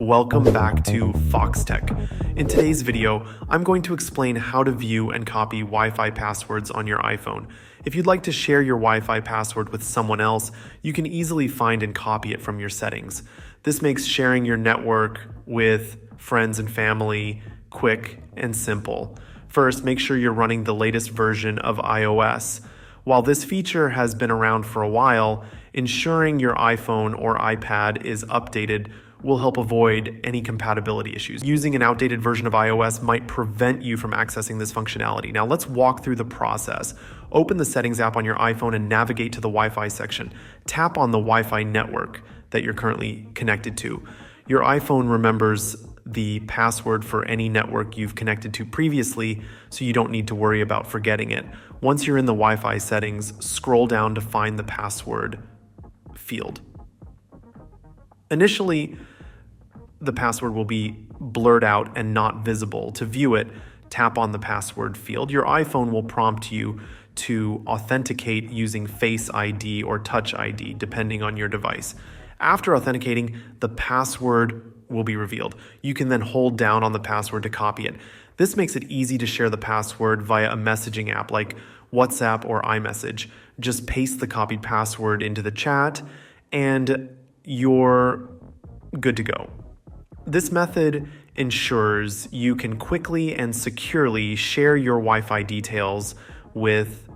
Welcome back to Fox Tech. In today's video, I'm going to explain how to view and copy Wi-Fi passwords on your iPhone. If you'd like to share your Wi-Fi password with someone else, you can easily find and copy it from your settings. This makes sharing your network with friends and family quick and simple. First, make sure you're running the latest version of iOS. While this feature has been around for a while, ensuring your iPhone or iPad is updated will help avoid any compatibility issues. Using an outdated version of iOS might prevent you from accessing this functionality. Now let's walk through the process. Open the Settings app on your iPhone and navigate to the Wi-Fi section. Tap on the Wi-Fi network that you're currently connected to. Your iPhone remembers the password for any network you've connected to previously, so you don't need to worry about forgetting it. Once you're in the Wi-Fi settings, scroll down to find the password field. Initially, the password will be blurred out and not visible. To view it, tap on the password field. Your iPhone will prompt you to authenticate using Face ID or Touch ID, depending on your device. After authenticating, the password will be revealed. You can then hold down on the password to copy it. This makes it easy to share the password via a messaging app like WhatsApp or iMessage. Just paste the copied password into the chat and you're good to go. This method ensures you can quickly and securely share your Wi-Fi details with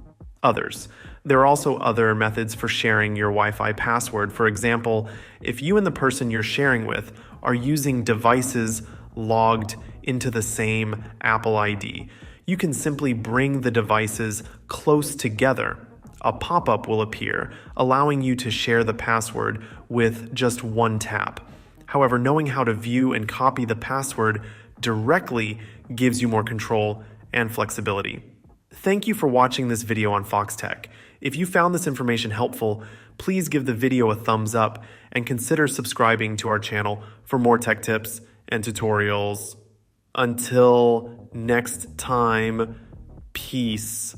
others. There are also other methods for sharing your Wi-Fi password. For example, if you and the person you're sharing with are using devices logged into the same Apple ID, you can simply bring the devices close together. A pop-up will appear, allowing you to share the password with just one tap. However, knowing how to view and copy the password directly gives you more control and flexibility. Thank you for watching this video on Fox Tech. If you found this information helpful, please give the video a thumbs up and consider subscribing to our channel for more tech tips and tutorials. Until next time, peace.